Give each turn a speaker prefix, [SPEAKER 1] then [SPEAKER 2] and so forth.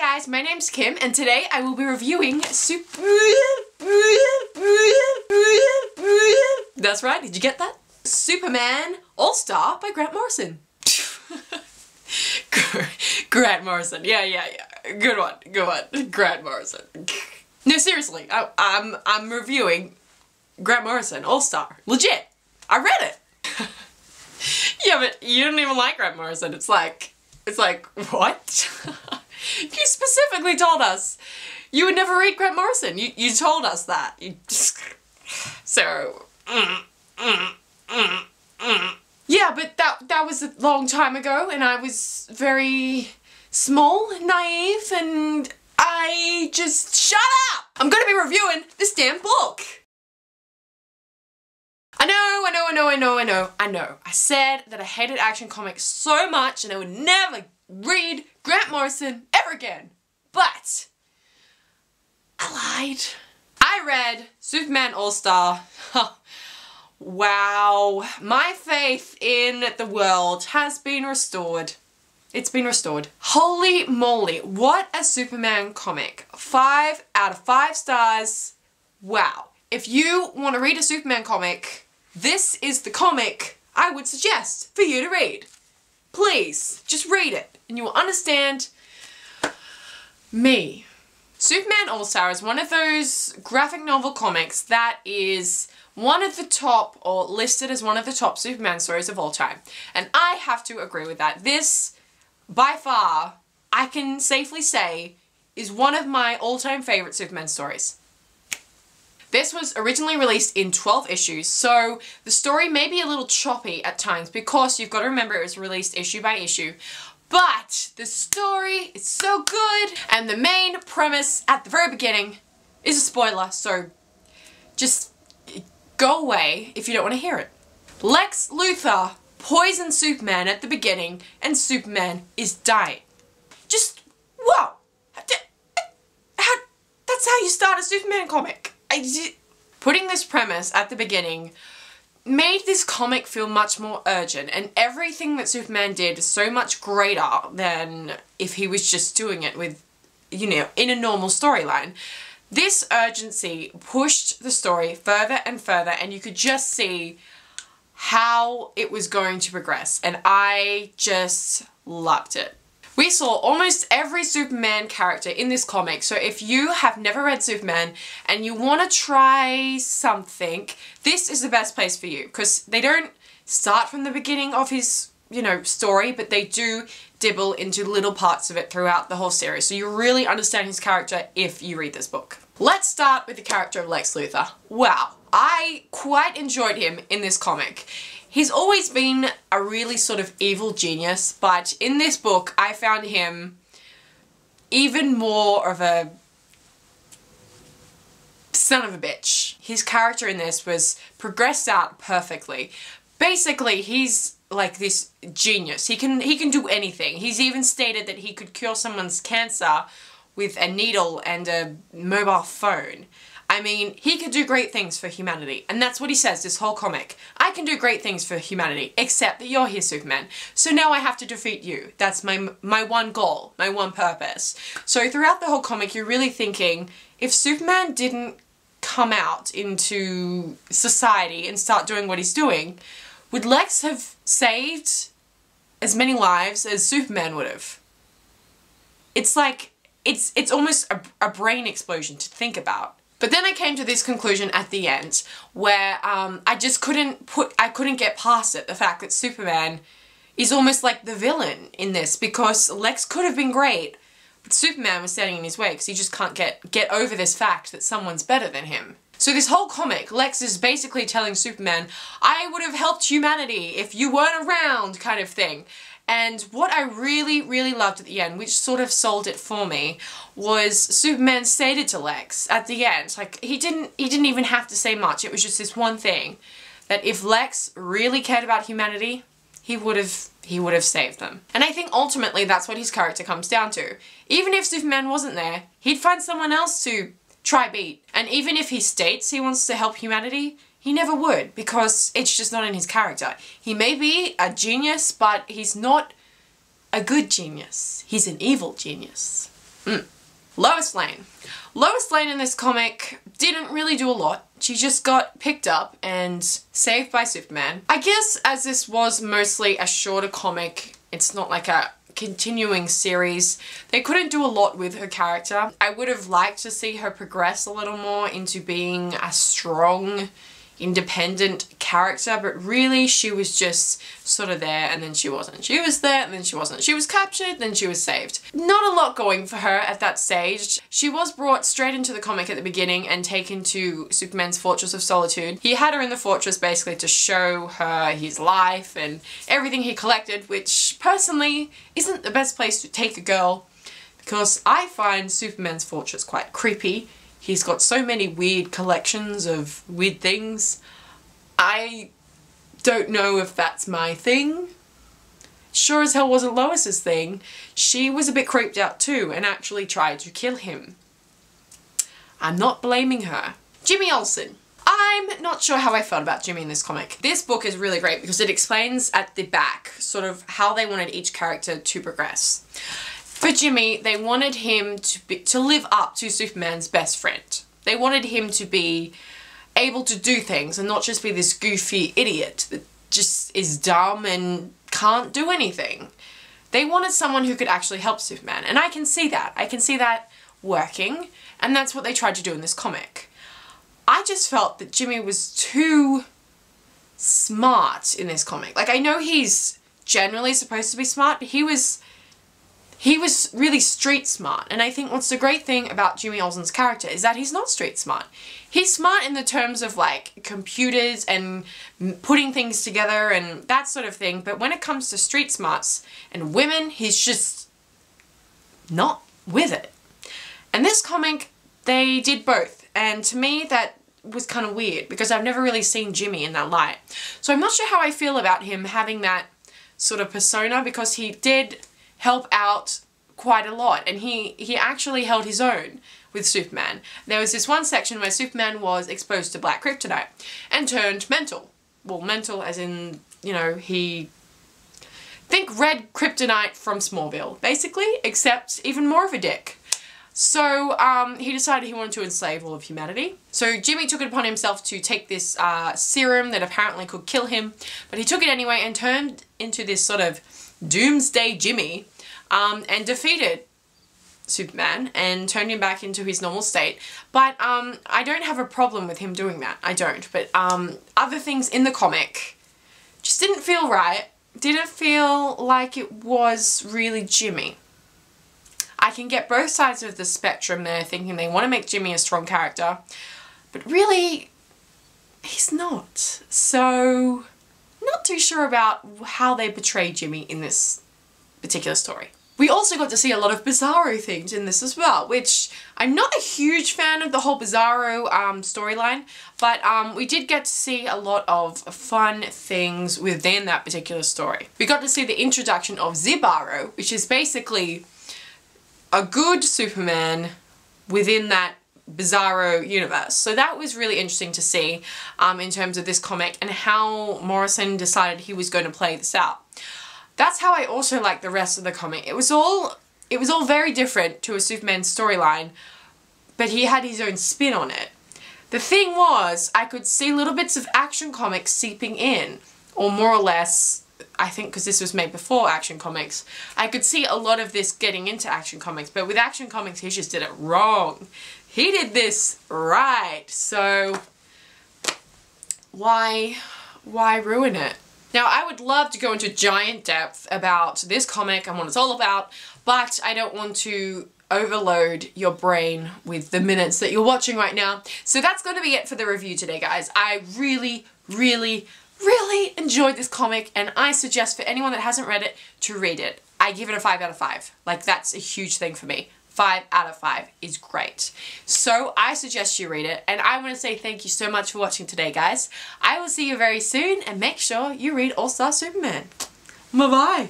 [SPEAKER 1] Hi guys, my name's Kim and today I will be reviewing That's right, did you get that? Superman All-Star by Grant Morrison. Grant Morrison, yeah. Good one. Grant Morrison. No, seriously, I'm reviewing Grant Morrison All-Star. Legit. I read it. Yeah, but you don't even like Grant Morrison. It's like, what? You specifically told us you would never read Grant Morrison. You told us that. So, yeah, but that was a long time ago and I was very small and naive and I just shut up! I'm gonna be reviewing this damn book. I know. I said that I hated action comics so much and I would never read Grant Morrison ever again. But I lied. I read Superman All-Star. Wow. My faith in the world has been restored. It's been restored. Holy moly, what a Superman comic. 5 out of 5 stars. Wow. If you want to read a Superman comic, this is the comic I would suggest for you to read. Please, just read it and you will understand me. Superman All-Star is one of those graphic novel comics that is one of the top, or listed as one of the top Superman stories of all time. And I have to agree with that. This, by far, I can safely say, is one of my all-time favorite Superman stories. This was originally released in 12 issues, so the story may be a little choppy at times because you've got to remember it was released issue by issue. But the story is so good, and the main premise at the very beginning is a spoiler, so just go away if you don't want to hear it. Lex Luthor poisons Superman at the beginning, and Superman is dying. Just, whoa! That's how you start a Superman comic. Putting this premise at the beginning made this comic feel much more urgent, and everything that Superman did is so much greater than if he was just doing it with, you know, in a normal storyline. This urgency pushed the story further and further, and you could just see how it was going to progress, and I just loved it. We saw almost every Superman character in this comic, so if you have never read Superman and you want to try something, this is the best place for you, because they don't start from the beginning of his, you know, story, but they do dibble into little parts of it throughout the whole series, so you really understand his character if you read this book. Let's start with the character of Lex Luthor. Wow, I quite enjoyed him in this comic. He's always been a really sort of evil genius, but in this book I found him even more of a son of a bitch. His character in this was progressed out perfectly. Basically, he's like this genius. He can do anything. He's even stated that he could cure someone's cancer with a needle and a mobile phone. I mean, he could do great things for humanity, and that's what he says this whole comic. I can do great things for humanity, except that you're here, Superman. So now I have to defeat you. That's my one goal, my one purpose. So throughout the whole comic, you're really thinking, if Superman didn't come out into society and start doing what he's doing, would Lex have saved as many lives as Superman would have? It's like, it's almost a brain explosion to think about. But then I came to this conclusion at the end where I just couldn't get past it, the fact that Superman is almost like the villain in this, because Lex could have been great, but Superman was standing in his way because he just can't get over this fact that someone's better than him. So this whole comic, Lex is basically telling Superman, I would have helped humanity if you weren't around, kind of thing. And what I really, really loved at the end, which sort of sold it for me, was Superman stated to Lex at the end, like, he didn't even have to say much, it was just this one thing, that if Lex really cared about humanity, he would have saved them. And I think ultimately that's what his character comes down to. Even if Superman wasn't there, he'd find someone else to try beat. And even if he states he wants to help humanity, he never would, because it's just not in his character. He may be a genius, but he's not a good genius. He's an evil genius. Lois Lane. Lois Lane in this comic didn't really do a lot. She just got picked up and saved by Superman. I guess as this was mostly a shorter comic, it's not like a continuing series, they couldn't do a lot with her character. I would have liked to see her progress a little more into being a strong, independent character, but really she was just sort of there and then she wasn't. She was there and then she wasn't. She was captured, then she was saved. Not a lot going for her at that stage. She was brought straight into the comic at the beginning and taken to Superman's Fortress of Solitude. He had her in the fortress basically to show her his life and everything he collected, which personally isn't the best place to take a girl because I find Superman's fortress quite creepy. He's got so many weird collections of weird things. I don't know if that's my thing. Sure as hell wasn't Lois's thing. She was a bit creeped out too and actually tried to kill him. I'm not blaming her. Jimmy Olsen. I'm not sure how I felt about Jimmy in this comic. This book is really great because it explains at the back sort of how they wanted each character to progress. For Jimmy, they wanted him to live up to Superman's best friend. They wanted him to be able to do things and not just be this goofy idiot that just is dumb and can't do anything. They wanted someone who could actually help Superman, and I can see that. I can see that working, and that's what they tried to do in this comic. I just felt that Jimmy was too smart in this comic. Like, I know he's generally supposed to be smart, but he was really street smart, and I think what's the great thing about Jimmy Olsen's character is that he's not street smart. He's smart in the terms of like computers and putting things together and that sort of thing, but when it comes to street smarts and women, he's just not with it. And this comic, they did both, and to me that was kind of weird because I've never really seen Jimmy in that light. So I'm not sure how I feel about him having that sort of persona because he did help out quite a lot and he actually held his own with Superman. There was this one section where Superman was exposed to black kryptonite and turned mental. Well, mental as in, you know, think red kryptonite from Smallville, basically, except even more of a dick. So he decided he wanted to enslave all of humanity. So Jimmy took it upon himself to take this serum that apparently could kill him, but he took it anyway and turned into this sort of Doomsday Jimmy and defeated Superman and turned him back into his normal state. But I don't have a problem with him doing that. I don't. But other things in the comic just didn't feel right. Didn't feel like it was really Jimmy. I can get both sides of the spectrum there, thinking they want to make Jimmy a strong character, but really, he's not. So, not too sure about how they portray Jimmy in this particular story. We also got to see a lot of Bizarro things in this as well, which I'm not a huge fan of the whole Bizarro storyline, but we did get to see a lot of fun things within that particular story. We got to see the introduction of Zibaro, which is basically a good Superman within that Bizarro universe. So that was really interesting to see in terms of this comic and how Morrison decided he was going to play this out. That's how I also like the rest of the comic. It was all very different to a Superman storyline, but he had his own spin on it. The thing was, I could see little bits of Action Comics seeping in, or more or less, I think because this was made before Action Comics, I could see a lot of this getting into Action Comics, but with Action Comics he just did it wrong. He did this right, so why ruin it? Now, I would love to go into giant depth about this comic and what it's all about, but I don't want to overload your brain with the minutes that you're watching right now. So that's going to be it for the review today, guys. I really enjoyed this comic, and I suggest for anyone that hasn't read it to read it. I give it a 5 out of 5. Like, that's a huge thing for me. 5 out of 5 is great. So I suggest you read it, and I want to say thank you so much for watching today, guys. I will see you very soon, and make sure you read All-Star Superman. Bye-bye.